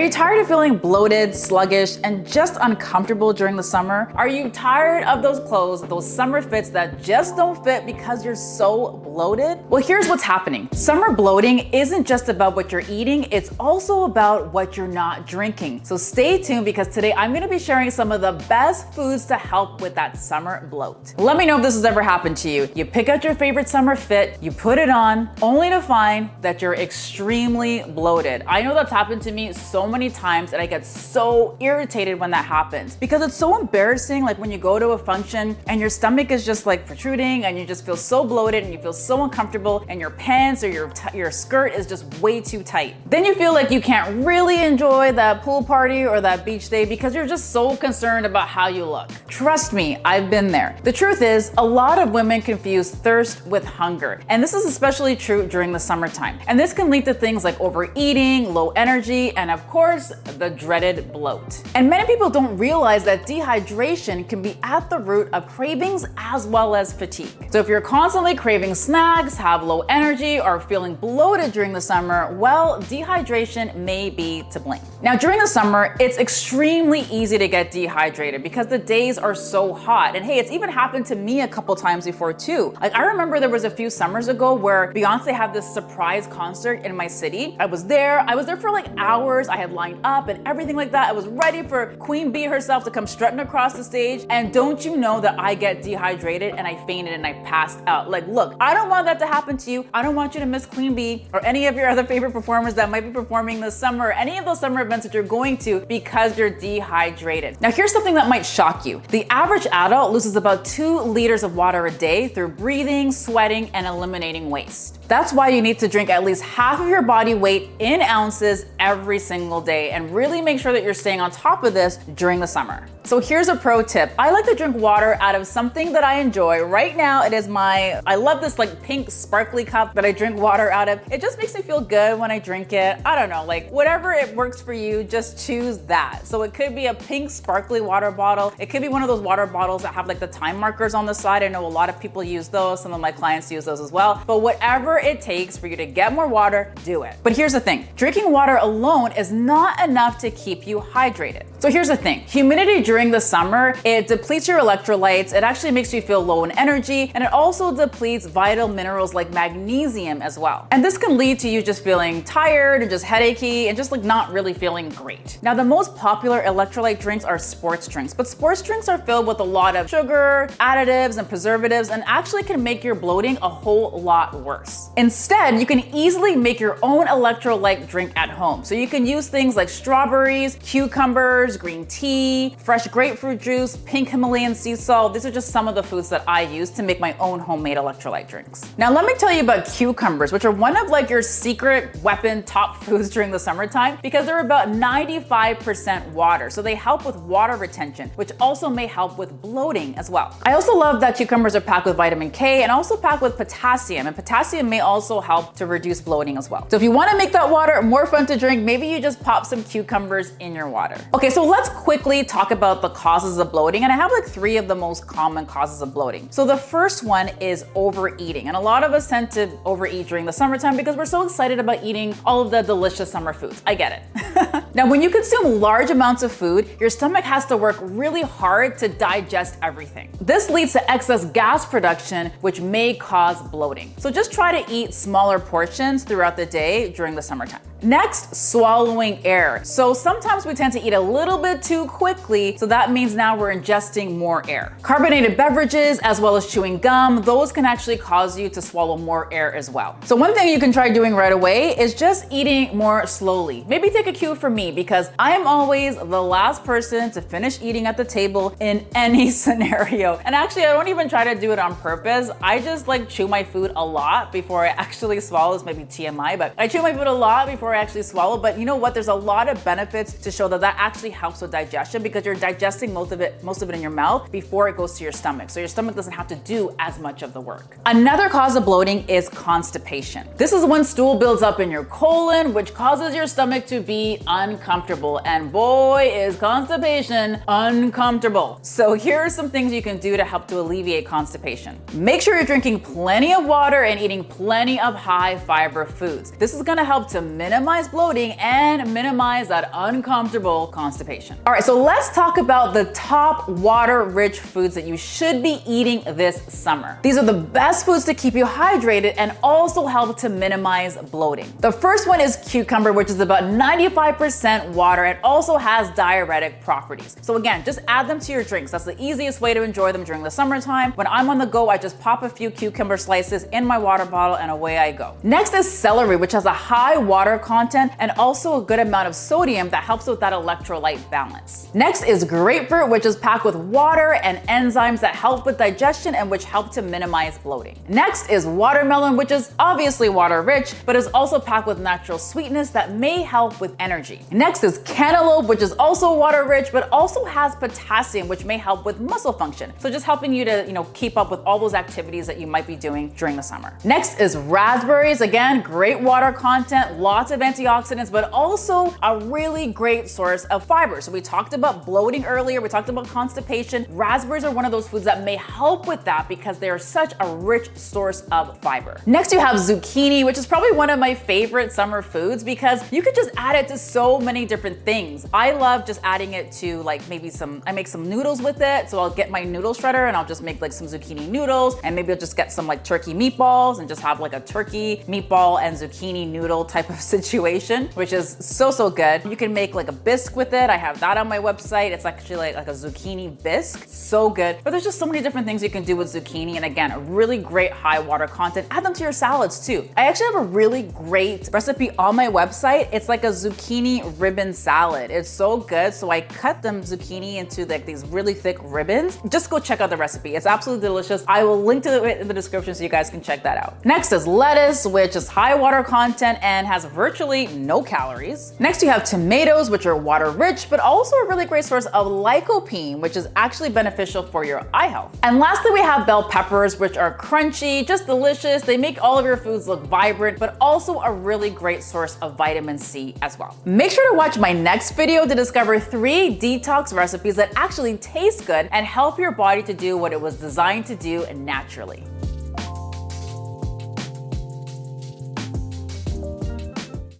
you tired of feeling bloated, sluggish, and just uncomfortable during the summer? Are you tired of those clothes, those summer fits that just don't fit because you're so bloated? Well, here's what's happening. Summer bloating isn't just about what you're eating, it's also about what you're not drinking. So stay tuned because today I'm gonna be sharing some of the best foods to help with that summer bloat. Let me know if this has ever happened to you. You pick out your favorite summer fit, you put it on, only to find that you're extremely bloated. I know that's happened to me so many times and I get so irritated when that happens because it's so embarrassing, like when you go to a function and your stomach is just like protruding and you just feel so bloated and you feel so uncomfortable and your pants or your skirt is just way too tight. Then you feel like you can't really enjoy that pool party or that beach day because you're just so concerned about how you look. Trust me, I've been there. The truth is, a lot of women confuse thirst with hunger, and this is especially true during the summertime. And this can lead to things like overeating, low energy, and of course, the dreaded bloat. And many people don't realize that dehydration can be at the root of cravings as well as fatigue. So if you're constantly craving snacks, have low energy, or feeling bloated during the summer, well, dehydration may be to blame. Now, during the summer, it's extremely easy to get dehydrated because the days are so hot. And hey, it's even happened to me a couple times before too. Like I remember there was a few summers ago where Beyonce had this surprise concert in my city. I was there for like hours. I had lined up and everything like that. I was ready for Queen Bee herself to come strutting across the stage. And don't you know that I get dehydrated and I fainted and I passed out. Like, look, I don't want that to happen to you. I don't want you to miss Queen Bee or any of your other favorite performers that might be performing this summer, or any of those summer events that you're going to because you're dehydrated. Now, here's something that might shock you. The average adult loses about 2 liters of water a day through breathing, sweating, and eliminating waste. That's why you need to drink at least half of your body weight in ounces every single day and really make sure that you're staying on top of this during the summer. So here's a pro tip. I like to drink water out of something that I enjoy. Right now, it is I love this like pink sparkly cup that I drink water out of. It just makes me feel good when I drink it. I don't know, like whatever it works for you, just choose that. So it could be a pink sparkly water bottle. It could be one of those water bottles that have like the time markers on the side. I know a lot of people use those. Some of my clients use those as well. But whatever it takes for you to get more water, do it. But here's the thing, drinking water alone is not enough to keep you hydrated. So here's the thing, humidity during the summer, it depletes your electrolytes, it actually makes you feel low in energy, and it also depletes vital minerals like magnesium as well. And this can lead to you just feeling tired and just headachy and just like not really feeling great. Now, the most popular electrolyte drinks are sports drinks, but sports drinks are filled with a lot of sugar, additives, and preservatives, and actually can make your bloating a whole lot worse. Instead, you can easily make your own electrolyte drink at home. So you can use things like strawberries, cucumbers, green tea, fresh grapefruit juice, pink Himalayan sea salt. These are just some of the foods that I use to make my own homemade electrolyte drinks. Now, let me tell you about cucumbers, which are one of like your secret weapon top foods during the summertime because they're about 95% water. So they help with water retention, which also may help with bloating as well. I also love that cucumbers are packed with vitamin K and also packed with potassium, and potassium may also help to reduce bloating as well. So if you want to make that water more fun to drink, maybe you just pop some cucumbers in your water. Okay, so let's quickly talk about the causes of bloating, and I have like 3 of the most common causes of bloating. So the first one is overeating, and a lot of us tend to overeat during the summertime because we're so excited about eating all of the delicious summer foods. I get it. Now, when you consume large amounts of food, your stomach has to work really hard to digest everything. This leads to excess gas production, which may cause bloating. So just try to eat smaller portions throughout the day during the summertime. Next, swallowing air. So sometimes we tend to eat a little bit too quickly, so that means now we're ingesting more air. Carbonated beverages, as well as chewing gum, those can actually cause you to swallow more air as well. So one thing you can try doing right away is just eating more slowly. Maybe take a cue from me because I'm always the last person to finish eating at the table in any scenario. And actually, I don't even try to do it on purpose. I just like chew my food a lot before I actually swallow. This might be TMI, but I chew my food a lot before I actually swallow. But you know what? There's a lot of benefits to show that that actually helps with digestion because you're digesting most of it in your mouth before it goes to your stomach. So your stomach doesn't have to do as much of the work. Another cause of bloating is constipation. This is when stool builds up in your colon, which causes your stomach to be uncomfortable. And boy, is constipation uncomfortable. So here are some things you can do to help to alleviate constipation. Make sure you're drinking plenty of water and eating plenty of high fiber foods. This is gonna help to minimize minimize bloating and minimize that uncomfortable constipation. All right, so let's talk about the top water-rich foods that you should be eating this summer. These are the best foods to keep you hydrated and also help to minimize bloating. The first one is cucumber, which is about 95% water and also has diuretic properties. So again, just add them to your drinks. That's the easiest way to enjoy them during the summertime. When I'm on the go, I just pop a few cucumber slices in my water bottle and away I go. Next is celery, which has a high water content and also a good amount of sodium that helps with that electrolyte balance. Next is grapefruit, which is packed with water and enzymes that help with digestion and which help to minimize bloating. Next is watermelon, which is obviously water rich, but is also packed with natural sweetness that may help with energy. Next is cantaloupe, which is also water rich, but also has potassium, which may help with muscle function. So just helping you to, keep up with all those activities that you might be doing during the summer. Next is raspberries. Again, great water content, lots of antioxidants, but also a really great source of fiber. So we talked about bloating earlier, we talked about constipation. Raspberries are one of those foods that may help with that because they are such a rich source of fiber. Next, you have zucchini, which is probably one of my favorite summer foods because you could just add it to so many different things. I love just adding it to I make some noodles with it. So I'll get my noodle shredder and I'll just make some zucchini noodles, and maybe I'll just get some turkey meatballs and just have a turkey meatball and zucchini noodle type of situation, which is so good. You can make a bisque with it. I have that on my website. It's actually like a zucchini bisque. So good. But there's just so many different things you can do with zucchini, and again, a really great high water content. Add them to your salads too. I actually have a really great recipe on my website. It's like a zucchini ribbon salad. It's so good. So I cut them zucchini into these really thick ribbons. Just go check out the recipe. It's absolutely delicious. I will link to it in the description so you guys can check that out. Next is lettuce, which is high water content and has virtually no calories. Next, you have tomatoes, which are water rich, but also a really great source of lycopene, which is actually beneficial for your eye health. And lastly, we have bell peppers, which are crunchy, just delicious. They make all of your foods look vibrant, but also a really great source of vitamin C as well. Make sure to watch my next video to discover 3 detox recipes that actually taste good and help your body to do what it was designed to do naturally.